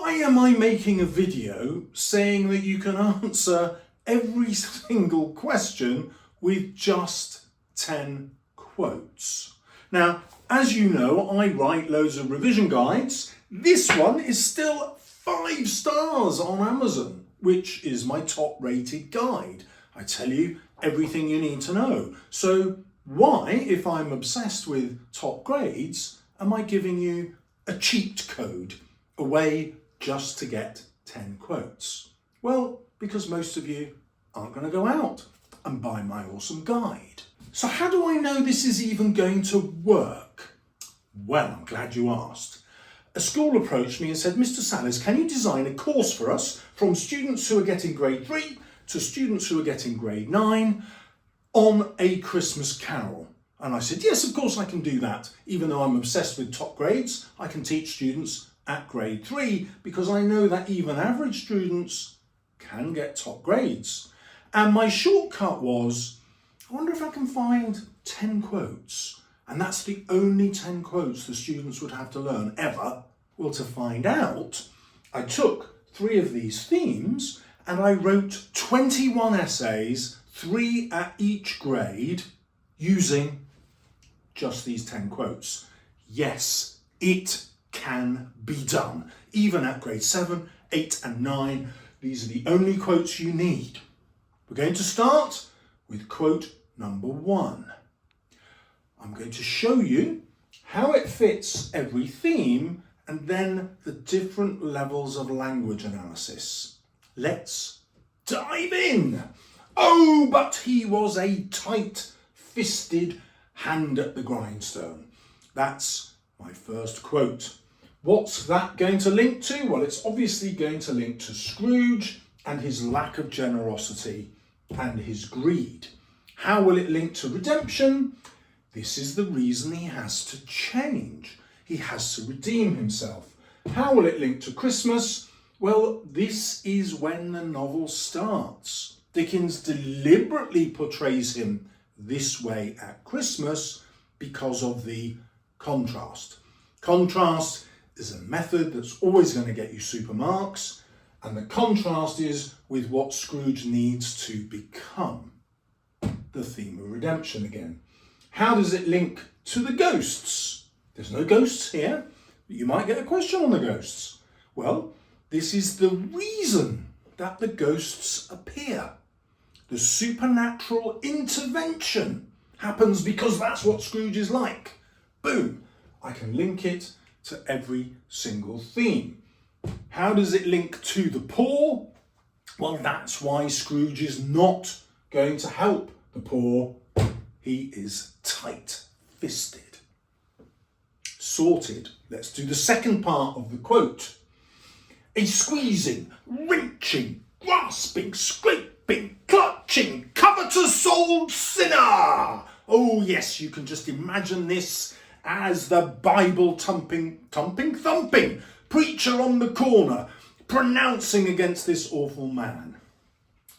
Why am I making a video saying that you can answer every single question with just 10 quotes? Now, as you know, I write loads of revision guides. This one is still 5 stars on Amazon, which is my top rated guide. I tell you everything you need to know. So why, if I'm obsessed with top grades, am I giving you a cheat code, a way just to get 10 quotes? Well, because most of you aren't going to go out and buy my awesome guide. So how do I know this is even going to work? Well, I'm glad you asked. A school approached me and said, Mr. Salles, can you design a course for us from students who are getting grade 3 to students who are getting grade 9 on a Christmas carol? And I said, yes, of course I can do that. Even though I'm obsessed with top grades, I can teach students at grade 3 because I know that even average students can get top grades. And my shortcut was, I wonder if I can find 10 quotes. And that's the only 10 quotes the students would have to learn ever. Well, to find out, I took 3 of these themes and I wrote 21 essays, 3 at each grade, using just these 10 quotes. Yes, it can be done. Even at grade 7, 8 and 9, these are the only quotes you need. We're going to start with quote number 1. I'm going to show you how it fits every theme and then the different levels of language analysis. Let's dive in. Oh, but he was a tight-fisted hand at the grindstone. That's my first quote. What's that going to link to? Well, it's obviously going to link to Scrooge and his lack of generosity and his greed. How will it link to redemption? This is the reason he has to change. He has to redeem himself. How will it link to Christmas? Well, this is when the novel starts. Dickens deliberately portrays him this way at Christmas because of the contrast. Contrast is a method that's always going to get you super marks, and the contrast is with what Scrooge needs to become. The theme of redemption again. How does it link to the ghosts? There's no ghosts here, but you might get a question on the ghosts. Well, this is the reason that the ghosts appear. The supernatural intervention happens because that's what Scrooge is like. Boom! I can link it to every single theme. How does it link to the poor? Well, that's why Scrooge is not going to help the poor. He is tight-fisted. Sorted. Let's do the second part of the quote. A squeezing, wrenching, grasping, scraping, clutching, covetous old sinner. Oh yes, you can just imagine this as the Bible thumping preacher on the corner, pronouncing against this awful man.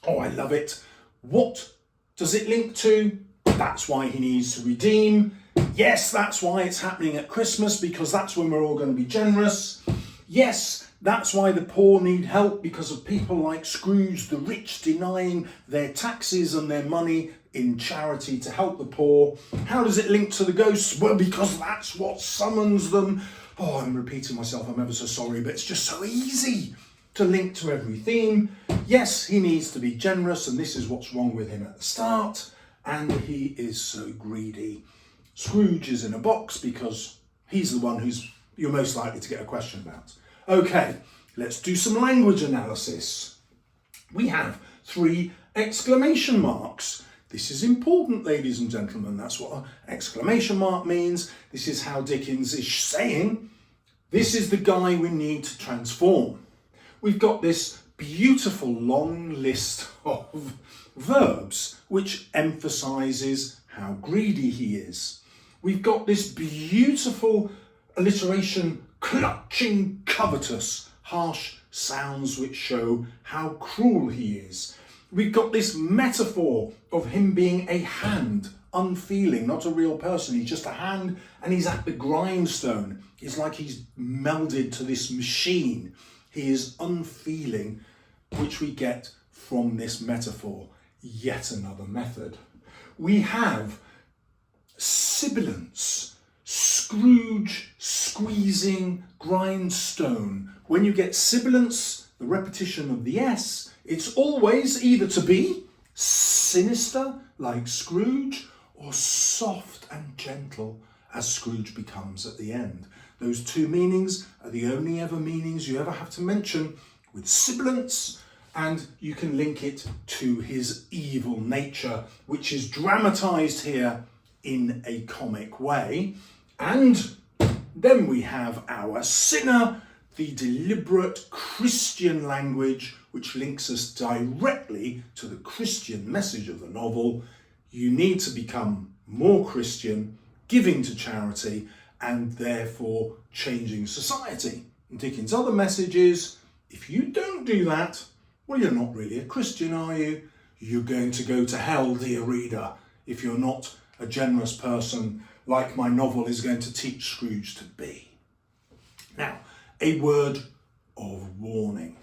Oh, I love it. What does it link to? That's why he needs to redeem. Yes, that's why it's happening at Christmas, because that's when we're all going to be generous. Yes, that's why the poor need help, because of people like Scrooge, the rich denying their taxes and their money in charity to help the poor. How does it link to the ghosts? Well, because that's what summons them. Oh, I'm repeating myself, I'm ever so sorry, but it's just so easy to link to every theme. Yes, he needs to be generous, and this is what's wrong with him at the start, and he is so greedy. Scrooge is in a box because he's the one who's you're most likely to get a question about. Okay, let's do some language analysis. We have 3 exclamation marks. This is important, ladies and gentlemen. That's what an exclamation mark means. This is how Dickens is saying, this is the guy we need to transform. We've got this beautiful long list of verbs which emphasises how greedy he is. We've got this beautiful alliteration, clutching, covetous, harsh sounds which show how cruel he is. We've got this metaphor of him being a hand, unfeeling, not a real person. He's just a hand, and he's at the grindstone. It's like he's melded to this machine. He is unfeeling, which we get from this metaphor. Yet another method. We have sibilance, Scrooge squeezing grindstone. When you get sibilance, the repetition of the S, it's always either to be sinister, like Scrooge, or soft and gentle, as Scrooge becomes at the end. Those two meanings are the only ever meanings you ever have to mention with sibilance, and you can link it to his evil nature, which is dramatised here in a comic way. And then we have our sinner, the deliberate Christian language, which links us directly to the Christian message of the novel. You need to become more Christian, giving to charity, and therefore changing society. And Dickens' other message is, if you don't do that, well, you're not really a Christian, are you? You're going to go to hell, dear reader, if you're not a generous person like my novel is going to teach Scrooge to be. Now, a word of warning.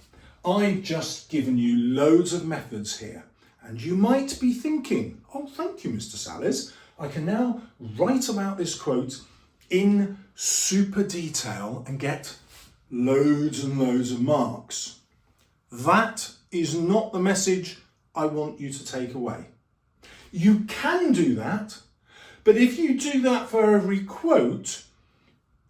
I've just given you loads of methods here, and you might be thinking, oh, thank you, Mr. Salles. I can now write about this quote in super detail and get loads and loads of marks. That is not the message I want you to take away. You can do that, but if you do that for every quote,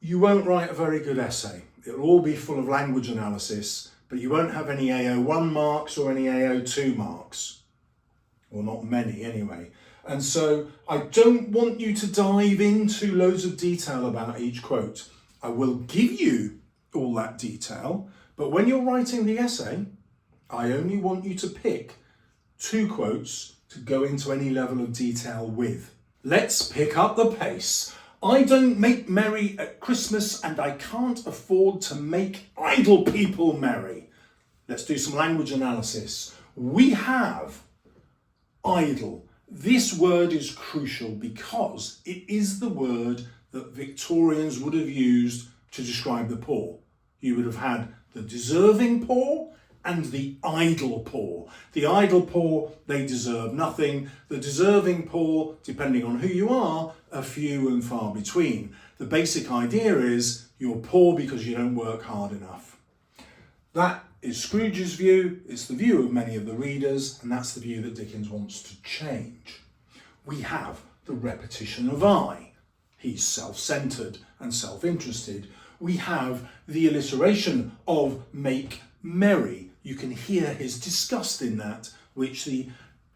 you won't write a very good essay. It'll all be full of language analysis, but you won't have any AO1 marks or any AO2 marks. Or not many anyway. And so I don't want you to dive into loads of detail about each quote. I will give you all that detail, but when you're writing the essay, I only want you to pick 2 quotes to go into any level of detail with. Let's pick up the pace. I don't make merry at Christmas, and I can't afford to make idle people merry. Let's do some language analysis. We have idle. This word is crucial because it is the word that Victorians would have used to describe the poor. You would have had the deserving poor and the idle poor. The idle poor, they deserve nothing. The deserving poor, depending on who you are few and far between. The basic idea is you're poor because you don't work hard enough. That is Scrooge's view, it's the view of many of the readers, and that's the view that Dickens wants to change. We have the repetition of I. He's self-centred and self-interested. We have the alliteration of make merry. You can hear his disgust in that, which the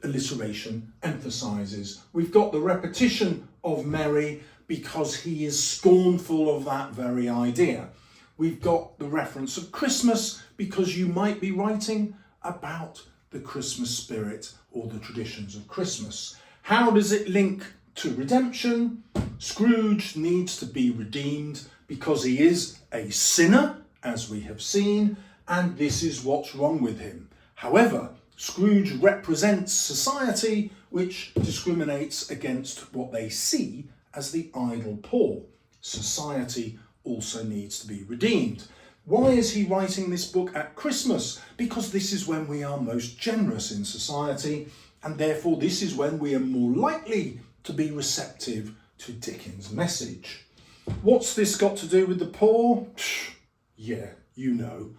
alliteration emphasises. We've got the repetition of merry because he is scornful of that very idea. We've got the reference of Christmas because you might be writing about the Christmas spirit or the traditions of Christmas. How does it link to redemption? Scrooge needs to be redeemed because he is a sinner, as we have seen, and this is what's wrong with him. However, Scrooge represents society which discriminates against what they see as the idle poor. Society also needs to be redeemed. Why is he writing this book at Christmas? Because this is when we are most generous in society, and therefore this is when we are more likely to be receptive to Dickens' message. What's this got to do with the poor? Yeah, you know.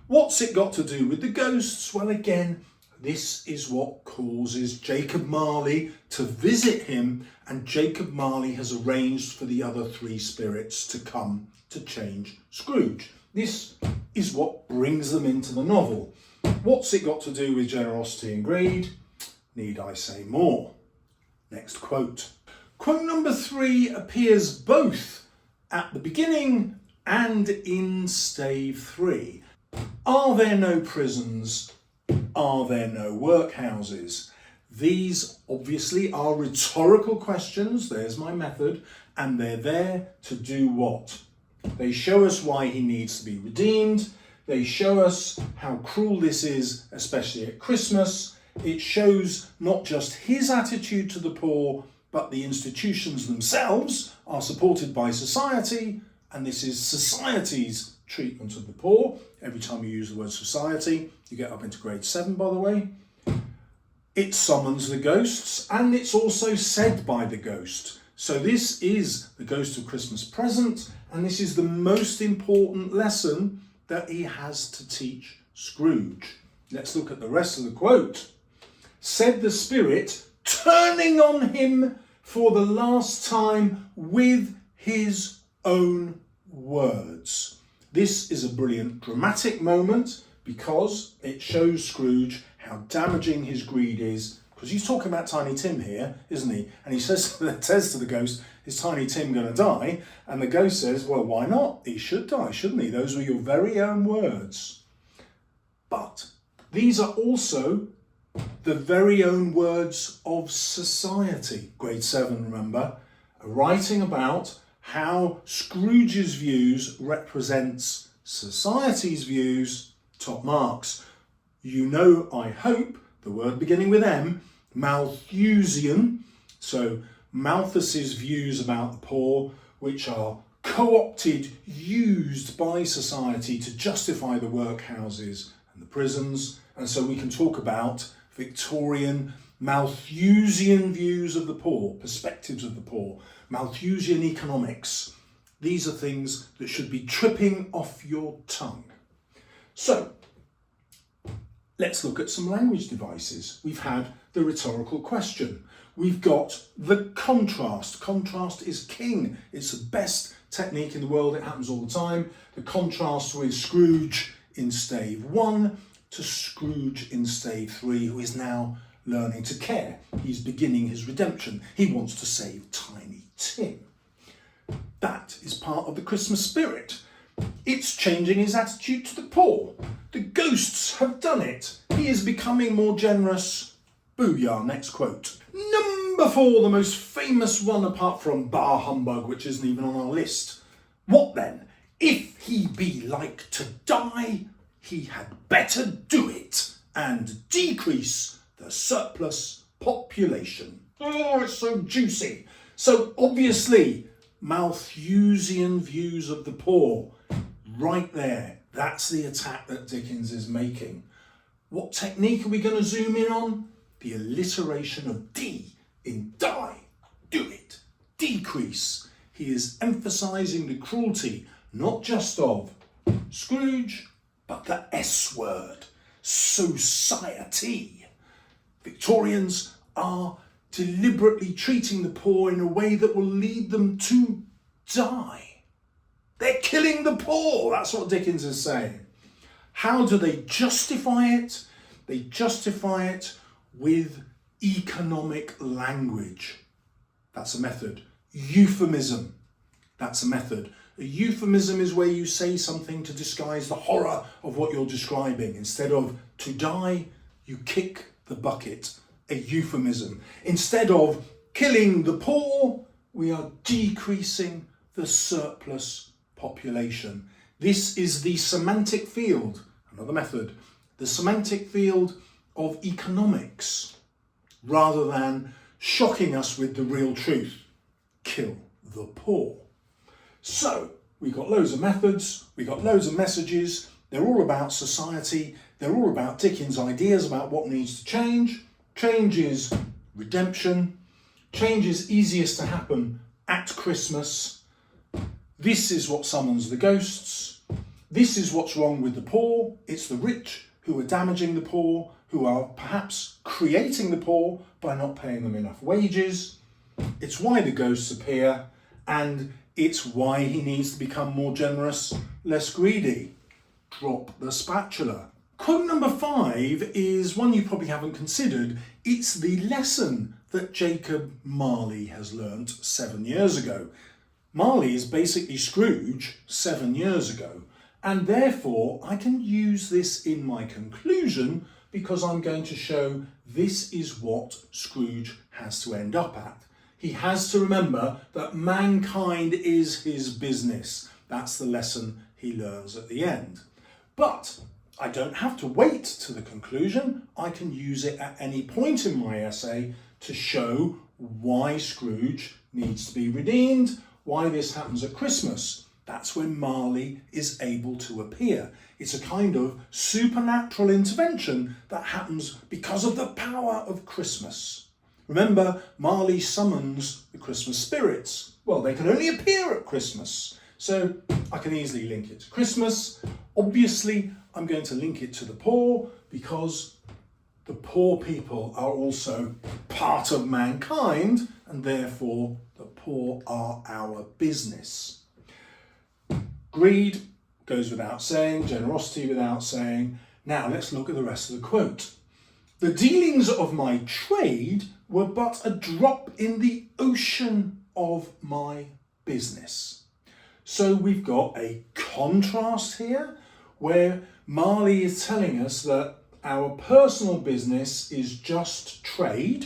What's it got to do with the ghosts? Well, again, this is what causes Jacob Marley to visit him, and Jacob Marley has arranged for the other 3 spirits to come to change Scrooge. This is what brings them into the novel. What's it got to do with generosity and greed? Need I say more? Next quote. Quote number 3 appears both at the beginning and in stave 3. Are there no prisons? Are there no workhouses? These obviously are rhetorical questions. There's my method. And they're there to do what? They show us why he needs to be redeemed. They show us how cruel this is, especially at Christmas. It shows not just his attitude to the poor, but the institutions themselves are supported by society, and this is society's treatment of the poor. every time you use the word society. You get up into grade 7, by the way. It summons the ghosts, and it's also said by the ghost. So this is the Ghost of Christmas Present, and this is the most important lesson that he has to teach Scrooge. Let's look at the rest of the quote. Said the spirit, turning on him for the last time with his own words. This is a brilliant dramatic moment because it shows Scrooge how damaging his greed is, because he's talking about Tiny Tim here, isn't he? And he says to the ghost, is Tiny Tim going to die? And the ghost says, well, why not? He should die, shouldn't he? Those were your very own words. But these are also the very own words of society. Grade 7, remember, writing about how Scrooge's views represents society's views. Top marks. You know, I hope, the word beginning with M, Malthusian. So Malthus's views about the poor, which are co-opted, used by society to justify the workhouses and the prisons. And so we can talk about Victorian Malthusian views of the poor, perspectives of the poor, Malthusian economics. These are things that should be tripping off your tongue. So, let's look at some language devices. We've had the rhetorical question. We've got the contrast. Contrast is king. It's the best technique in the world. It happens all the time. The contrast with Scrooge in stave 1 to Scrooge in stave 3, who is now learning to care. He's beginning his redemption. He wants to save Tiny Tim. That is part of the Christmas spirit. It's changing his attitude to the poor. The ghosts have done it. He is becoming more generous. Booyah, next quote. Number 4, the most famous one apart from Bar Humbug, which isn't even on our list. What then? If he be like to die, he had better do it and decrease the surplus population. Oh, it's so juicy. So obviously, Malthusian views of the poor. Right there. That's the attack that Dickens is making. What technique are we going to zoom in on? The alliteration of D in die. Do it. Decrease. He is emphasising the cruelty, not just of Scrooge, but the S word. Society. Victorians are deliberately treating the poor in a way that will lead them to die. They're killing the poor. That's what Dickens is saying. How do they justify it? They justify it with economic language. That's a method. Euphemism. That's a method. A euphemism is where you say something to disguise the horror of what you're describing. Instead of to die, you kick the bucket. A euphemism. Instead of killing the poor, we are decreasing the surplus population. This is the semantic field, another method, the semantic field of economics, rather than shocking us with the real truth. Kill the poor. So, we've got loads of methods, we've got loads of messages, they're all about society, they're all about Dickens' ideas about what needs to change. Change is redemption. Change is easiest to happen at Christmas. This is what summons the ghosts. This is what's wrong with the poor. It's the rich who are damaging the poor, who are perhaps creating the poor by not paying them enough wages. It's why the ghosts appear, and it's why he needs to become more generous, less greedy. Drop the spatula. Quote number 5 is one you probably haven't considered. It's the lesson that Jacob Marley has learnt 7 years ago. Marley is basically Scrooge 7 years ago, and therefore I can use this in my conclusion because I'm going to show this is what Scrooge has to end up at. He has to remember that mankind is his business. That's the lesson he learns at the end. But I don't have to wait to the conclusion. I can use it at any point in my essay to show why Scrooge needs to be redeemed, why this happens at Christmas. That's when Marley is able to appear. It's a kind of supernatural intervention that happens because of the power of Christmas. Remember, Marley summons the Christmas spirits. Well, they can only appear at Christmas. So I can easily link it to Christmas. Obviously, I'm going to link it to the poor because the poor people are also part of mankind, and therefore the poor are our business. Greed goes without saying, generosity without saying. Now let's look at the rest of the quote. The dealings of my trade were but a drop in the ocean of my business. So we've got a contrast here where Marley is telling us that our personal business is just trade.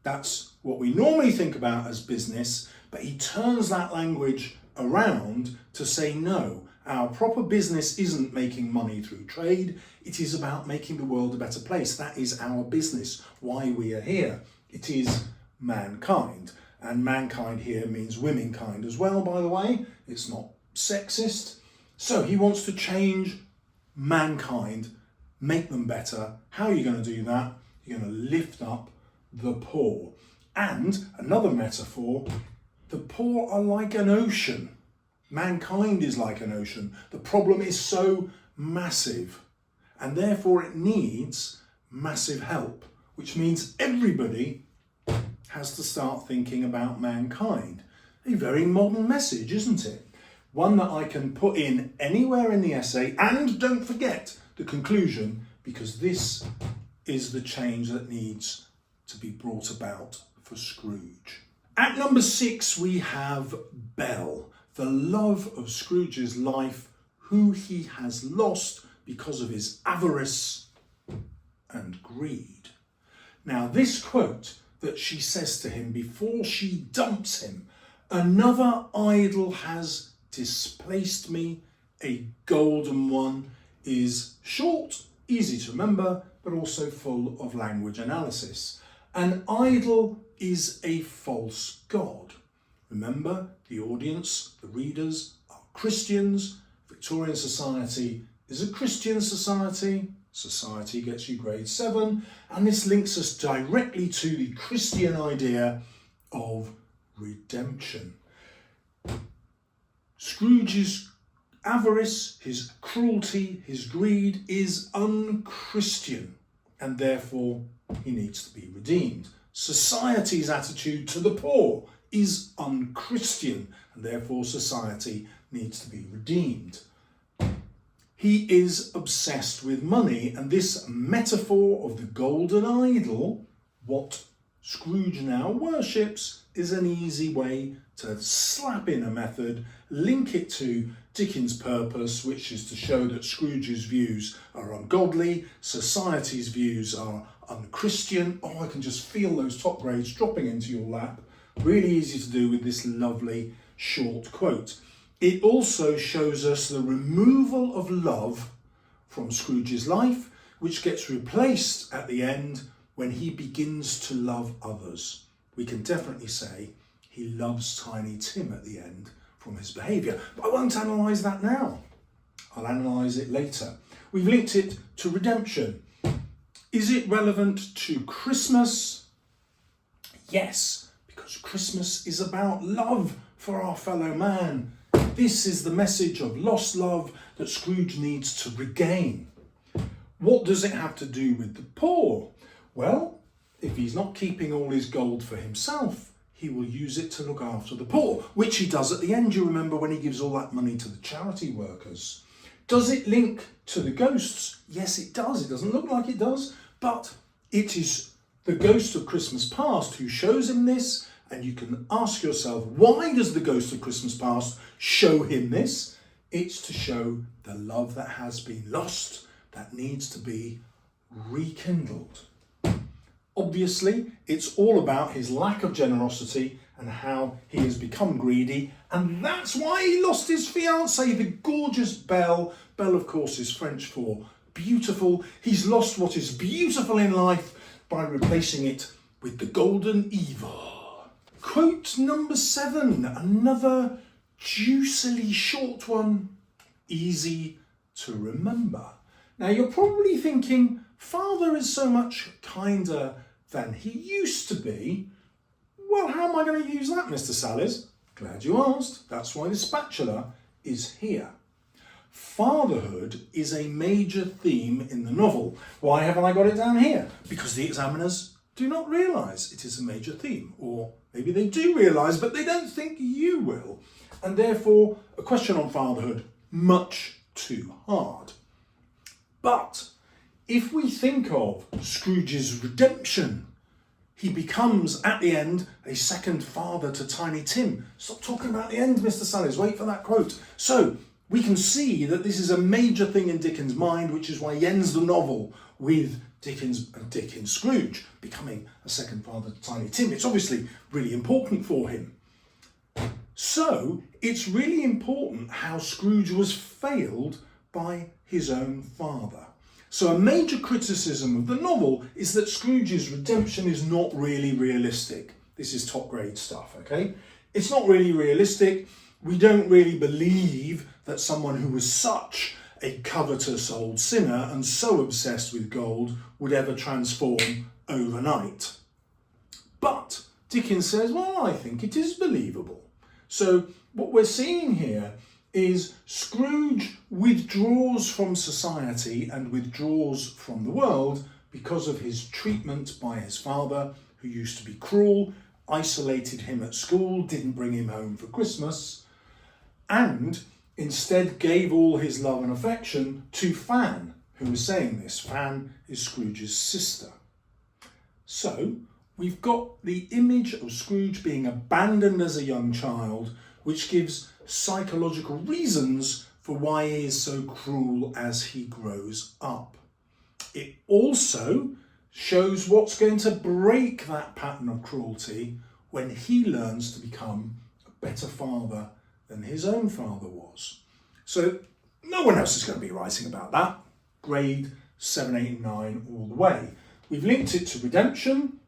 That's what we normally think about as business, but he turns that language around to say no, our proper business isn't making money through trade, it is about making the world a better place. That is our business, why we are here. It is mankind, and mankind here means womankind as well, by the way. It's not sexist. So he wants to change mankind, make them better. How are you going to do that? You're going to lift up the poor. And another metaphor, the poor are like an ocean. Mankind is like an ocean. The problem is so massive, and therefore it needs massive help, which means everybody has to start thinking about mankind. A very modern message, isn't it? One that I can put in anywhere in the essay, and don't forget the conclusion, because this is the change that needs to be brought about for Scrooge. At number 6, we have Belle, the love of Scrooge's life, who he has lost because of his avarice and greed. Now, this quote that she says to him before she dumps him, another idol has displaced me, a golden one, is short, easy to remember, but also full of language analysis. An idol is a false god. Remember, the audience, the readers, are Christians. Victorian society is a Christian society. Society gets you grade 7, and this links us directly to the Christian idea of redemption. Scrooge's avarice, his cruelty, his greed is unchristian, and therefore he needs to be redeemed. Society's attitude to the poor is unchristian, and therefore society needs to be redeemed. He is obsessed with money, and this metaphor of the golden idol, what Scrooge now worships, is an easy way to slap in a method, link it to Dickens' purpose, which is to show that Scrooge's views are ungodly, society's views are unchristian. Oh, I can just feel those top grades dropping into your lap. Really easy to do with this lovely short quote. It also shows us the removal of love from Scrooge's life, which gets replaced at the end when he begins to love others. We can definitely say he loves Tiny Tim at the end from his behaviour. But I won't analyse that now. I'll analyse it later. We've linked it to redemption. Is it relevant to Christmas? Yes, because Christmas is about love for our fellow man. This is the message of lost love that Scrooge needs to regain. What does it have to do with the poor? Well, if he's not keeping all his gold for himself, he will use it to look after the poor, which he does at the end. You remember when he gives all that money to the charity workers. Does it link to the ghosts? Yes, it does. It doesn't look like it does, but it is the ghost of Christmas past who shows him this. And you can ask yourself, why does the ghost of Christmas past show him this? It's to show the love that has been lost, that needs to be rekindled. Obviously, it's all about his lack of generosity and how he has become greedy. And that's why he lost his fiancée, the gorgeous Belle. Belle, of course, is French for beautiful. He's lost what is beautiful in life by replacing it with the golden evil. Quote number 7, another juicily short one, easy to remember. Now you're probably thinking, Father is so much kinder than he used to be. Well, how am I going to use that, Mr. Salles? Glad you asked. That's why the spatula is here. Fatherhood is a major theme in the novel. Why haven't I got it down here? Because the examiners do not realise it is a major theme. Or maybe they do realise, but they don't think you will. And therefore, a question on fatherhood, much too hard. But if we think of Scrooge's redemption, he becomes, at the end, a second father to Tiny Tim. Stop talking about the end, Mr. Salles. Wait for that quote. So, we can see that this is a major thing in Dickens' mind, which is why he ends the novel with Dickens and Dick in Scrooge becoming a second father to Tiny Tim. It's obviously really important for him. So, it's really important how Scrooge was failed by his own father. So a major criticism of the novel is that Scrooge's redemption is not really realistic. This is top grade stuff, okay? It's not really realistic. We don't really believe that someone who was such a covetous old sinner and so obsessed with gold would ever transform overnight. But Dickens says, well, I think it is believable. So what we're seeing here is Scrooge withdraws from society and withdraws from the world because of his treatment by his father, who used to be cruel, isolated him at school, didn't bring him home for Christmas, and instead gave all his love and affection to Fan, who was saying this. Fan is Scrooge's sister. So we've got the image of Scrooge being abandoned as a young child, which gives psychological reasons for why he is so cruel as he grows up. It also shows what's going to break that pattern of cruelty when he learns to become a better father than his own father was. So no one else is going to be writing about that. Grade 7, 8 and 9 all the way. We've linked it to redemption.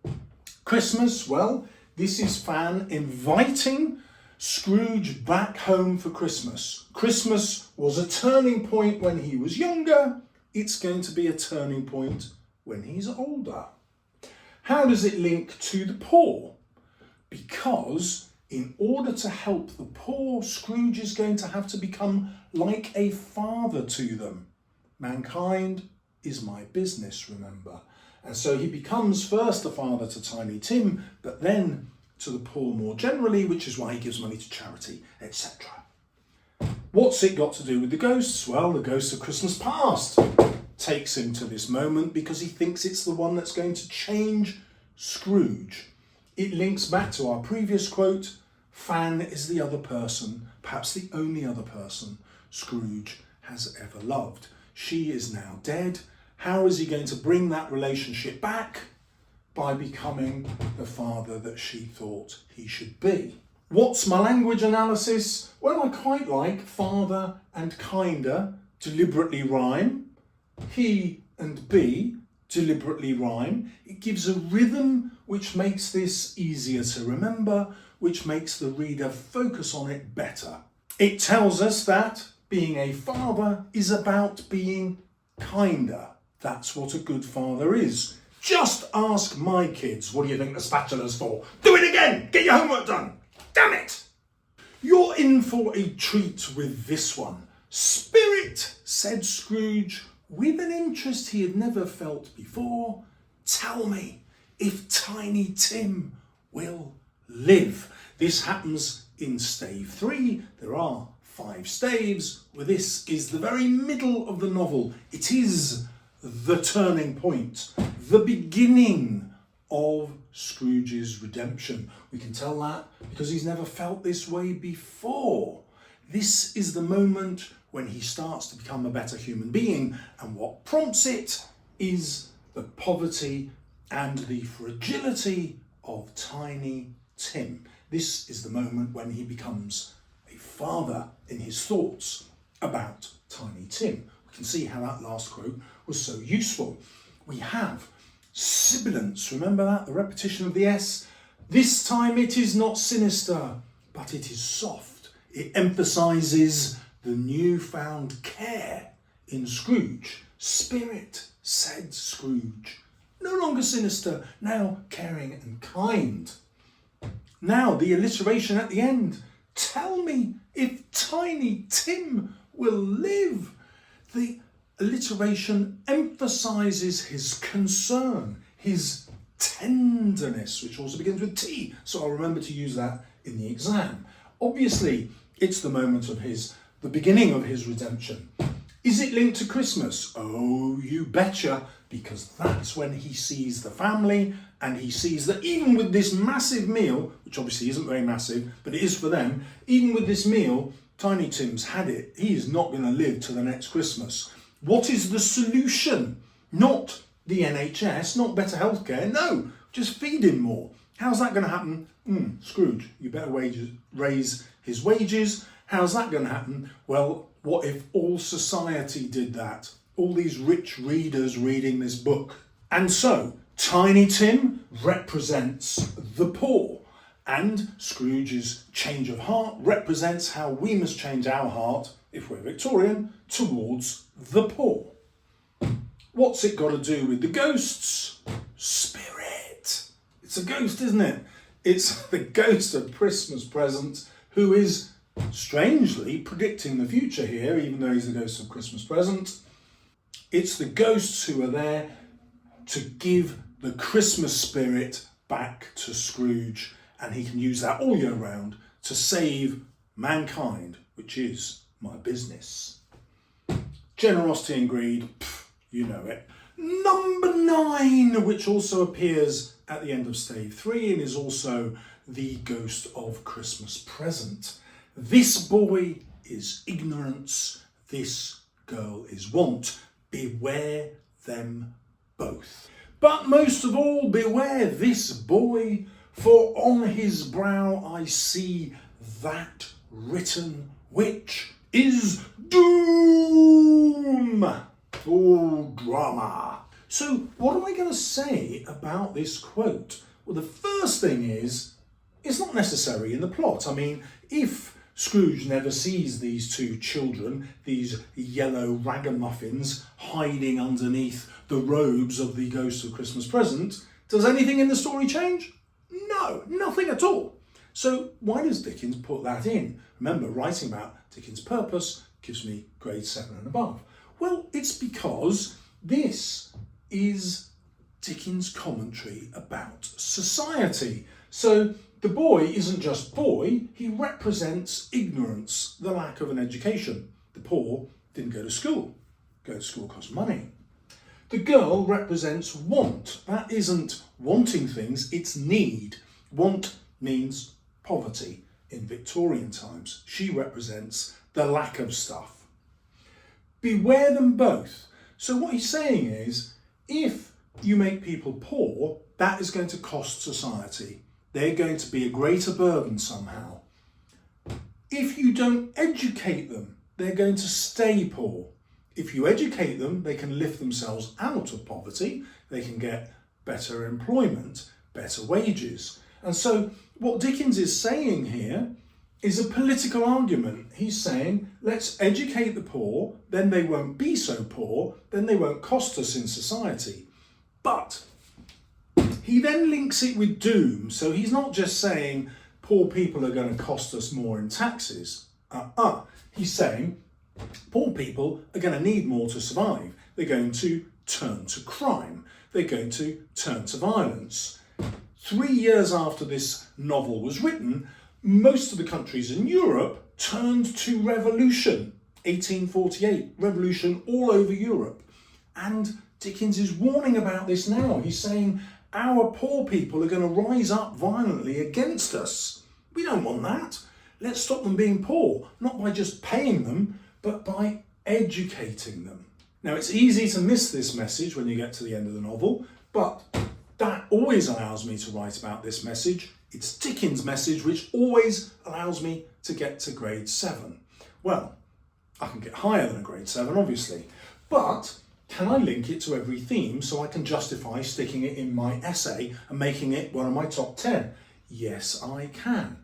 Christmas, well, this is Fan inviting Scrooge back home for Christmas. Christmas was a turning point when he was younger. It's going to be a turning point when he's older. How does it link to the poor? Because in order to help the poor, Scrooge is going to have to become like a father to them. Mankind is my business, remember. And so he becomes first a father to Tiny Tim, but then to the poor more generally, which is why he gives money to charity, etc. What's it got to do with the ghosts? Well, the ghost of Christmas past takes him to this moment because he thinks it's the one that's going to change Scrooge. It links back to our previous quote, Fan is the other person, perhaps the only other person Scrooge has ever loved. She is now dead. How is he going to bring that relationship back? By becoming the father that she thought he should be. What's my language analysis? Well, I quite like father and kinder deliberately rhyme. He and be deliberately rhyme. It gives a rhythm which makes this easier to remember, which makes the reader focus on it better. It tells us that being a father is about being kinder. That's what a good father is. Just ask my kids, what do you think the spatula's for? Do it again! Get your homework done! Damn it! You're in for a treat with this one. Spirit, said Scrooge, with an interest he had never felt before, tell me if Tiny Tim will live. This happens in stave 3. There are 5 staves, where this is the very middle of the novel. It is the turning point, the beginning of Scrooge's redemption. We can tell that because he's never felt this way before. This is the moment when he starts to become a better human being, and what prompts it is the poverty and the fragility of Tiny Tim. This is the moment when he becomes a father in his thoughts about Tiny Tim. We can see how that last quote was so useful. We have sibilance, remember that? The repetition of the S. This time it is not sinister, but it is soft. It emphasises the newfound care in Scrooge. Spirit, said Scrooge. No longer sinister, now caring and kind. Now the alliteration at the end. Tell me if Tiny Tim will live. The alliteration emphasises his concern, his tenderness, which also begins with T, so I'll remember to use that in the exam. Obviously, it's the moment of the beginning of his redemption. Is it linked to Christmas? Oh, you betcha, because that's when he sees the family, and he sees that even with this massive meal, which obviously isn't very massive, but it is for them, even with this meal, Tiny Tim's had it. He is not going to live to the next Christmas. What is the solution? Not the NHS, not better healthcare, no, just feed him more. How's that going to happen? Scrooge, you better raise his wages. How's that going to happen? Well, what if all society did that? All these rich readers reading this book. And so, Tiny Tim represents the poor, and Scrooge's change of heart represents how we must change our heart, if we're Victorian, towards the poor. What's it got to do with the ghosts? Spirit. It's a ghost, isn't it? It's the ghost of Christmas Present, who is strangely predicting the future here, even though he's the ghost of Christmas Present. It's the ghosts who are there to give the Christmas spirit back to Scrooge, and he can use that all year round to save mankind, which is my business. Generosity and greed, you know it. Number 9, which also appears at the end of stave 3 and is also the ghost of Christmas Present. This boy is ignorance, this girl is want. Beware them both. But most of all, beware this boy, for on his brow I see that written which is doom. Oh, drama. So what am I going to say about this quote? Well, the first thing is, it's not necessary in the plot. I mean, if Scrooge never sees these two children, these yellow ragamuffins, hiding underneath the robes of the ghost of Christmas Present, does anything in the story change? No, nothing at all. So why does Dickens put that in? Remember, writing about Dickens' purpose gives me grade 7 and above. Well, it's because this is Dickens' commentary about society. So the boy isn't just boy, he represents ignorance, the lack of an education. The poor didn't go to school. Go to school costs money. The girl represents want. That isn't wanting things, it's need. Want means poverty in Victorian times. She represents the lack of stuff. Beware them both. So what he's saying is, if you make people poor, that is going to cost society. They're going to be a greater burden somehow. If you don't educate them, they're going to stay poor. If you educate them, they can lift themselves out of poverty, they can get better employment, better wages. And so what Dickens is saying here is a political argument. He's saying, let's educate the poor, then they won't be so poor, then they won't cost us in society. But he then links it with doom. So he's not just saying poor people are going to cost us more in taxes. He's saying poor people are going to need more to survive. They're going to turn to crime. They're going to turn to violence. 3 years after this novel was written, most of the countries in Europe turned to revolution. 1848, revolution all over Europe. And Dickens is warning about this now. He's saying our poor people are going to rise up violently against us. We don't want that. Let's stop them being poor, not by just paying them, but by educating them. Now, it's easy to miss this message when you get to the end of the novel, but that always allows me to write about this message. It's Dickens' message, which always allows me to get to grade 7. Well, I can get higher than a grade 7, obviously, but can I link it to every theme so I can justify sticking it in my essay and making it one of my top 10? Yes, I can.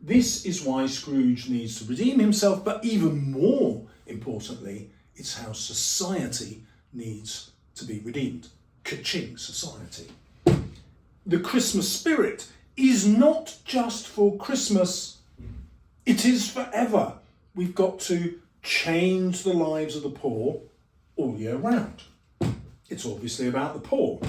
This is why Scrooge needs to redeem himself, but even more importantly, it's how society needs to be redeemed. Ka-ching, society. The Christmas spirit is not just for Christmas, it is forever. We've got to change the lives of the poor all year round. It's obviously about the poor.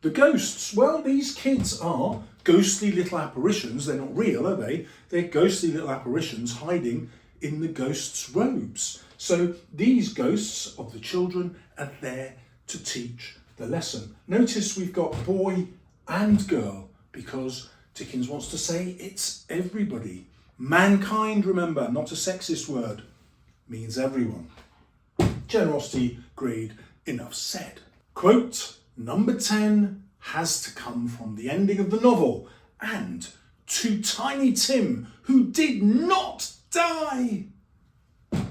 The ghosts, well, these kids are ghostly little apparitions. They're not real, are they? They're ghostly little apparitions hiding in the ghosts' robes. So these ghosts of the children are there to teach the lesson. Notice we've got boy and girl because Dickens wants to say it's everybody. Mankind, remember, not a sexist word, means everyone. Generosity, greed, enough said. Quote, number 10 has to come from the ending of the novel and to Tiny Tim, who did not die.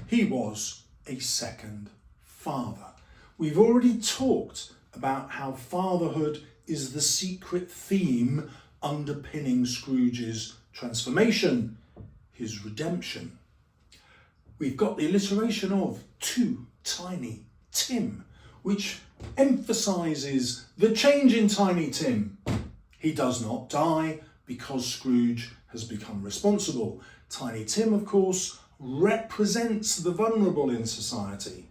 He was a second father. We've already talked about how fatherhood is the secret theme underpinning Scrooge's transformation, his redemption. We've got the alliteration of to Tiny Tim, which emphasises the change in Tiny Tim. He does not die because Scrooge has become responsible. Tiny Tim, of course, represents the vulnerable in society.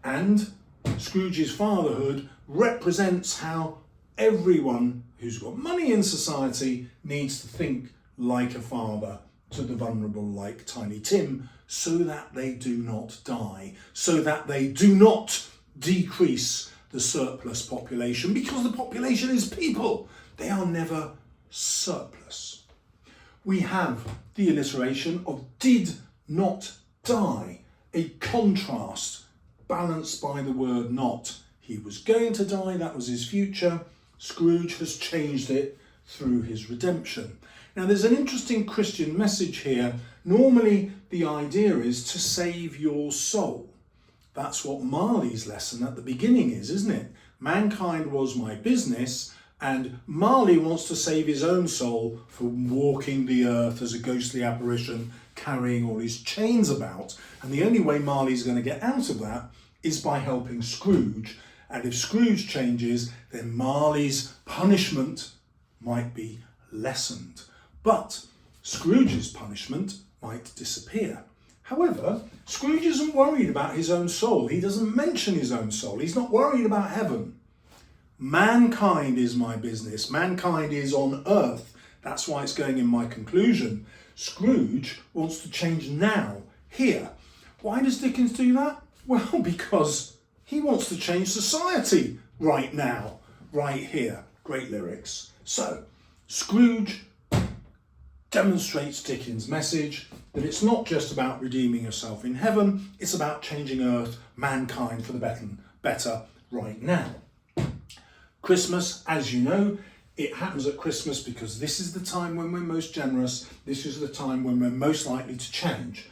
And Scrooge's fatherhood represents how everyone who's got money in society needs to think like a father to the vulnerable like Tiny Tim, so that they do not die, so that they do not decrease the surplus population, because the population is people. They are never surplus. We have the alliteration of did not die, a contrast balanced by the word not. He was going to die, that was his future. Scrooge has changed it through his redemption. Now there's an interesting Christian message here. Normally the idea is to save your soul. That's what Marley's lesson at the beginning is, isn't it? Mankind was my business, and Marley wants to save his own soul from walking the earth as a ghostly apparition, carrying all his chains about. And the only way Marley's going to get out of that is by helping Scrooge. And if Scrooge changes, then Marley's punishment might be lessened. But Scrooge's punishment might disappear. However, Scrooge isn't worried about his own soul. He doesn't mention his own soul. He's not worried about heaven. Mankind is my business. Mankind is on earth. That's why it's going in my conclusion. Scrooge wants to change now, here. Why does Dickens do that? Well, because he wants to change society right now, right here. Great lyrics. So, Scrooge demonstrates Dickens' message that it's not just about redeeming yourself in heaven, it's about changing earth, mankind for the better right now. Christmas, as you know, it happens at Christmas because this is the time when we're most generous, this is the time when we're most likely to change.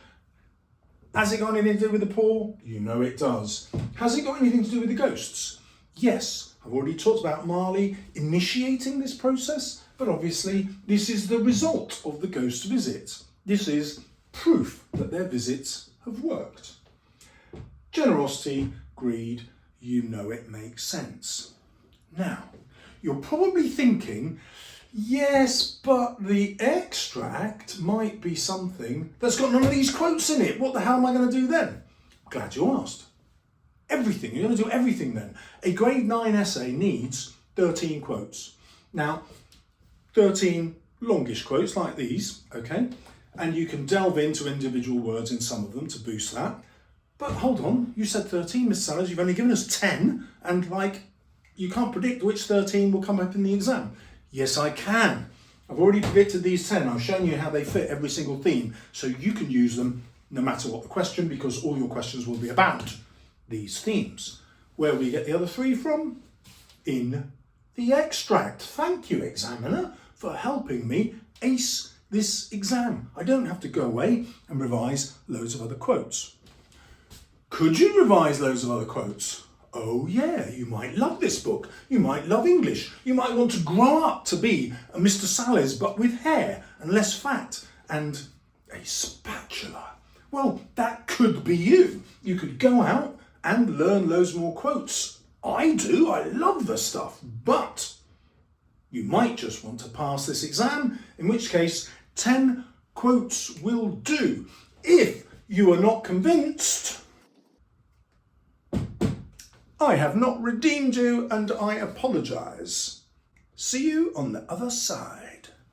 Has it got anything to do with the poor? You know it does. Has it got anything to do with the ghosts? Yes, I've already talked about Marley initiating this process, but obviously this is the result of the ghost visit. This is proof that their visits have worked. Generosity, greed, you know it makes sense. Now, you're probably thinking, yes, but the extract might be something that's got none of these quotes in it. What the hell am I going to do then? Glad you asked. Everything. You're going to do everything then. A grade 9 essay needs 13 quotes. Now, 13 longish quotes like these, okay? And you can delve into individual words in some of them to boost that. But hold on, you said 13, Miss Salles. You've only given us 10, and you can't predict which 13 will come up in the exam. Yes, I can. I've already predicted these 10. I've shown you how they fit every single theme, so you can use them no matter what the question, because all your questions will be about these themes. Where will we get the other 3 from? In the extract. Thank you, examiner, for helping me ace this exam. I don't have to go away and revise loads of other quotes. Could you revise loads of other quotes? Oh yeah, you might love this book. You might love English. You might want to grow up to be a Mr. Salles, but with hair and less fat and a spatula. Well, that could be you. You could go out and learn loads more quotes. I do, I love the stuff, but you might just want to pass this exam, in which case 10 quotes will do. If you are not convinced, I have not redeemed you and I apologise. See you on the other side.